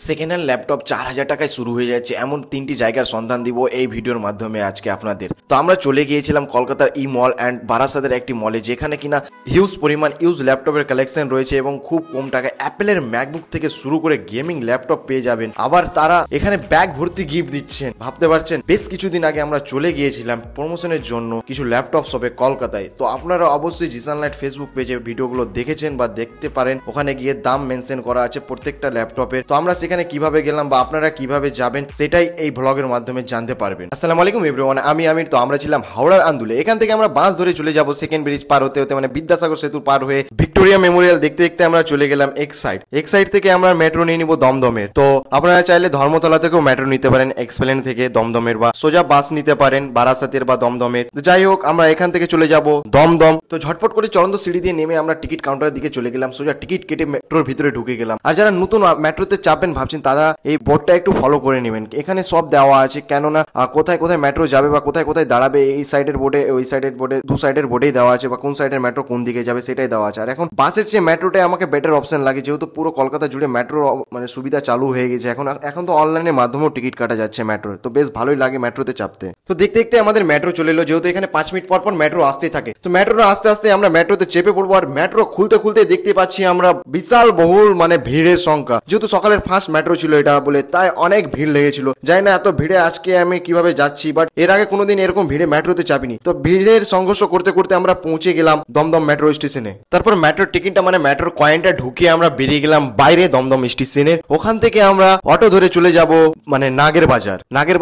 Second hand laptop 4,000 টাকায় শুরু হয়ে যাচ্ছে এমন 3টি জায়গার সন্ধান দিব এই ভিডিওর মাধ্যমে আজকে আপনাদের। তো আমরা চলে গিয়েছিলাম কলকাতার ই মল অ্যান্ড বারাসাতের একটি মলে, যেখানে কিনা হিউজ পরিমাণ ইউজ ল্যাপটপের কালেকশন রয়েছে এবং খুব কম টাকায় অ্যাপেলের ম্যাকবুক থেকে শুরু করে গেমিং ল্যাপটপ পেয়ে যাবেন। আবার তারা এখানে ব্যাগ ভর্তি গিফট দিচ্ছেন, ভাবতে পারছেন। বেশ কিছুদিন আগে আমরা চলে গিয়েছিলাম প্রমোশনের জন্য কিছু ল্যাপটপ শপে কলকাতায়। তো আপনারা অবশ্যই জিসান লাইট ফেসবুক পেজে ভিডিওগুলো দেখেছেন বা দেখতে পারেন, ওখানে গিয়ে দাম মেনশন করা আছে প্রত্যেকটা ল্যাপটপের। তো আমরা সেখানে কিভাবে গেলাম বা আপনারা কিভাবে যাবেন সেটাই এই ব্লগের মাধ্যমে জানতে পারবেন। আসসালামু আলাইকুম এভরিওয়ান, আমি আমির। তো আমরা ছিলাম হাওড়ার আন্দুলে। এখান থেকে আমরা বাস ধরে চলে যাব সেকেন্ড ব্রিজ পার হতে হতে, মানে বিদ্যাসাগর সেতু পার হয়ে ভিক্টোরিয়া মেমোরিয়াল দেখতে দেখতে আমরা চলে গেলাম এক সাইড থেকে আমরা মেট্রো নিয়ে নিব দমদমের। তো আপনারা চাইলে ধর্মতলা থেকেও মেট্রো নিতে পারেন, এক্সপ্লেন থেকে দমদমের, বা সোজা বাস নিতে পারেন বারাসাতের বা দমদমের। তো যাই হোক, আমরা এখান থেকে চলে যাব দমদম। তো ঝটপট করে চলন্ত সিঁড়ি দিয়ে নেমে আমরা টিকিট কাউন্টারের দিকে চলে গেলাম, সোজা টিকিট কেটে মেট্রোর ভিতরে ঢুকে গেলাম। আর যারা নতুন মেট্রোতে চাপবেন ভাবছেন, তারা এই বোর্ডটা একটু ফলো করে নেবেন। এখানে সব দেওয়া আছে, কেননা কোথায় কোথায় মেট্রো যাবে বা কোথায় কোথায় দাঁড়াবে এই সাইডের বোর্ডে, ওই সাইডের বোর্ডে, দু সাইডের বোর্ডেই দেওয়া আছে, বা কোন সাইডের মেট্রো কোন দিকে যাবে সেটাই দেওয়া আছে। আর এখন বাসের চেয়ে মেট্রোটাই আমাকে বেটার অপশন লাগে, যেহেতু পুরো কলকাতা জুড়ে মেট্রো মানে সুবিধা চালু হয়ে গেছে। এখন তো অনলাইনের মাধ্যমেও টিকিট কাটা যাচ্ছে মেট্রোর, তো বেশ ভালোই লাগে মেট্রোতে চাপতে। তো দেখতে দেখতে আমাদের মেট্রো চলে এলো, যেহেতু এখানে 5 মিনিট পর পর মেট্রো আসতেই থাকে। তো মেট্রো আস্তে আস্তে আমরা মেট্রোতে চেপে পড়বো। আর মেট্রো খুলতে খুলতে দেখতে পাচ্ছি আমরা বিশাল বহুল মানে ভিড়ের সংখ্যা। যেহেতু সকালের ফার্স্ট মেট্রো ছিল এটা বলে, তাই অনেক ভিড় লেগেছিল। জানি না এত ভিড়ে আজকে আমি কিভাবে যাচ্ছি, বাট এর আগে কোনোদিন এরকম ভিড়ে মেট্রোতে চাপিনি। তো ভিড়ের সংঘর্ষ করতে করতে আমরা পৌঁছে গেলাম দমদম মেট্রো স্টেশনে। তারপর মেট্রোর টিকিটটা মানে মেট্রোর কয়েনটা ঢুকিয়ে আমরা বেরিয়ে গেলাম বাইরে দমদম স্টেশনে। ওখান থেকে আমরা অটো ধরে চলে যাব মানে নাগের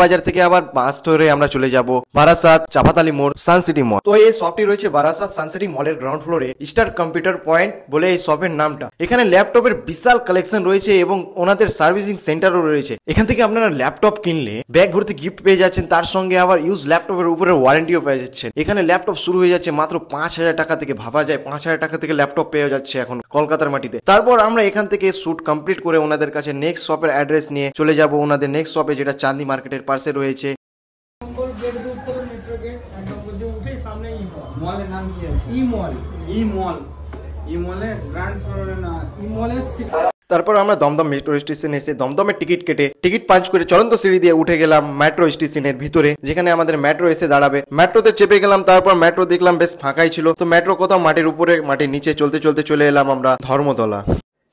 বাজার থেকে আবার বাস ধরে আমরা চলে যাব বারাসাত, চাপাতালি মোড়, সানসিটি মল। তো এই শপটি রয়েছে বারাসাত সানসিটি মলের গ্রাউন্ড ফ্লোরে, স্টার কম্পিউটার পয়েন্ট বলে এই শপের নামটা। এখানে ল্যাপটপের বিশাল কালেকশন রয়েছে এবং ওনাদের সার্ভিসিং সেন্টারও রয়েছে। এখান থেকে আপনারা ল্যাপটপ কিনলে ব্যাগ ভর্তি গিফট পেয়ে যাচ্ছেন, তার সঙ্গে আবার ইউজ ল্যাপটপের উপরে ওয়ারেন্টিও পেয়ে যাচ্ছেন। এখানে ল্যাপটপ শুরু হয়ে যাচ্ছে মাত্র 5,000 টাকা থেকে। ভাবা যায় 5,000 টাকা থেকে ল্যাপটপ পেয়ে যাচ্ছে এখন কলকাতার মাটিতে। তারপর আমরা এখান থেকে শুট কমপ্লিট করে ওনাদের কাছে নেক্সট শপের অ্যাড্রেস নিয়ে চলে যাব ওনাদের নেক্সট শপে, যেটা চাঁদনি মার্কেটের পাশে রয়েছে। তারপর আমরা দমদম মেট্রো স্টেশনে এসে দমদমের টিকিট পাঞ্চ করে চলন্ত সিঁড়ি দিয়ে উঠে গেলাম মেট্রো স্টেশনের ভিতরে, যেখানে আমাদের মেট্রো এসে দাঁড়াবে। মেট্রোতে চেপে গেলাম। তারপর মেট্রো দেখলাম বেশ ফাঁকাই ছিল। তো মেট্রো কোথাও মাটির উপরে মাটির নিচে চলতে চলতে চলে এলাম আমরা ধর্মতলা।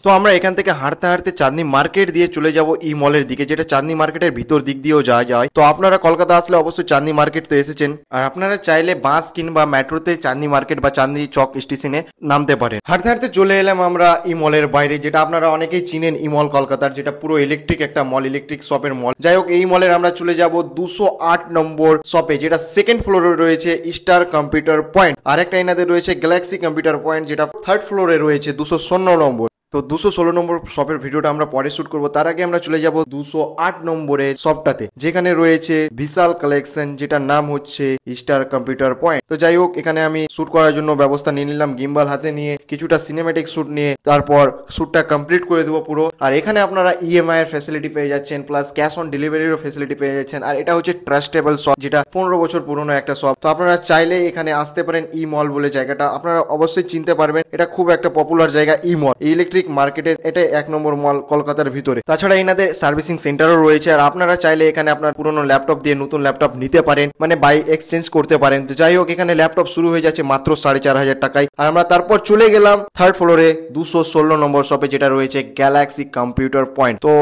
তো আমরা এখান থেকে হাঁটতে হাঁটতে চাঁদনি মার্কেট দিয়ে চলে যাব ই মলের দিকে, যেটা চাঁদনি মার্কেটের ভিতর দিক দিয়েও যাওয়া যায়। তো আপনারা কলকাতা আসলে অবশ্যই চাঁদনি মার্কেট তো এসেছেন, আর আপনারা চাইলে বাস কিংবা মেট্রোতে চাঁদনি মার্কেট বা চাঁদনি চক স্টেশনে নামতে পারেন। হাঁটতে হাঁটতে চলে এলাম আমরা ই মলের বাইরে, যেটা আপনারা অনেকেই চিনেন ই মল কলকাতার, যেটা পুরো ইলেকট্রিক একটা মল, ইলেকট্রিক শপের মল। যাই হোক, এই মলের আমরা চলে যাব 208 নম্বর শপে, যেটা সেকেন্ড ফ্লোরে রয়েছে স্টার কম্পিউটার পয়েন্ট। আর একটা এনাদের রয়েছে গ্যালাক্সি কম্পিউটার পয়েন্ট, যেটা থার্ড ফ্লোরে রয়েছে 216 নম্বর। তো 216 নম্বর শপের ভিডিওটা আমরা পরে শুট করবো। তার আগে আমরা চলে যাব 208 নম্বরের শপটাতে, যেখানে রয়েছে বিশাল কালেকশন, যেটার নাম হচ্ছে স্টার কম্পিউটার পয়েন্ট। তো যাই হোক, এখানে আমি শুট করার জন্য ব্যবস্থা নিয়ে নিলাম, গিম্বাল হাতে নিয়ে কিছুটা সিনেমেটিক শুট নিয়ে। তারপর শুটটা কমপ্লিট করে দেবো পুরো। আর এখানে আপনারা ইএমআই এর ফ্যাসিলিটি পেয়ে যাচ্ছেন, প্লাস ক্যাশ অন ডেলিভারিরও ফ্যাসিলিটি পেয়ে যাচ্ছেন। আর এটা হচ্ছে ট্রাস্টেবল শপ, যেটা 15 বছর পুরনো একটা শপ। তো আপনারা চাইলে এখানে আসতে পারেন। ই মল বলে জায়গাটা আপনারা অবশ্যই চিনতে পারবেন, এটা খুব একটা পপুলার জায়গা ই মল, ইলেকট্রিক মার্কেটের এটা 1 নম্বর মল কলকাতার ভিতরে। তাছাড়া এনাদের সার্ভিসিং সেন্টারও রয়েছে। আর আপনারা চাইলে এখানে আপনার পুরনো ল্যাপটপ দিয়ে নতুন ল্যাপটপ নিতে পারেন, মানে বাই এক্সচেঞ্জ করতে পারেন। তো যাই হোক, এখানে ল্যাপটপ শুরু হয়ে যাচ্ছে মাত্র 4,500 টাকায়। আর আমরা তারপর চলে গেলাম থার্ড ফ্লোরে 216 নম্বর শপে, যেটা রয়েছে গ্যালাক্সি কম্পিউটার পয়েন্ট। তো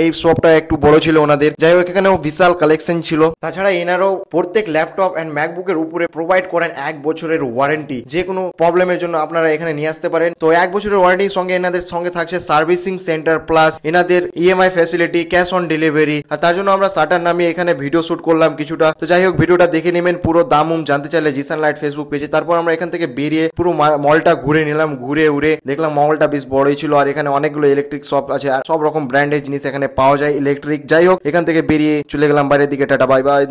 এই শপটা একটু বড় ছিল ওনাদের। যাই হোক, এখানেও বিশাল কালেকশন ছিল। তাছাড়া এনারাও প্রত্যেক ল্যাপটপ এন্ড ম্যাকবুকের উপরে প্রোভাইড করেন 1 বছরের ওয়ারেন্টি। যে কোনো প্রবলেমের জন্য আপনারা এখানে নিয়ে আসতে পারেন। তো 1 বছরের ওয়ারেন্টির সঙ্গে এনাদের সঙ্গে থাকছে সার্ভিসিং সেন্টার, প্লাস এনাদের EMI facility, cash on delivery. আর তার জন্য আমরা শাটার নামিয়ে এখানে ভিডিও শুট করলাম কিছুটা। তো যাই হোক, ভিডিওটা দেখে নেবেন পুরো দাম জানতে চাইলে জিসান লাইট ফেসবুক পেজে। তারপর আমরা এখান থেকে বেরিয়ে পুরো মলটা ঘুরে নিলাম। ঘুরে উড়ে দেখলাম মলটা বেশ বড়ই ছিল, আর এখানে অনেকগুলো ইলেকট্রিক শপ আছে, আর সব রকম ব্র্যান্ডের জিনিস এখানে পাওয়া যায় ইলেকট্রিক। যাই হোক, এখান থেকে বেরিয়ে চলে গেলাম বাইরের দিকে। Tata, bye bye.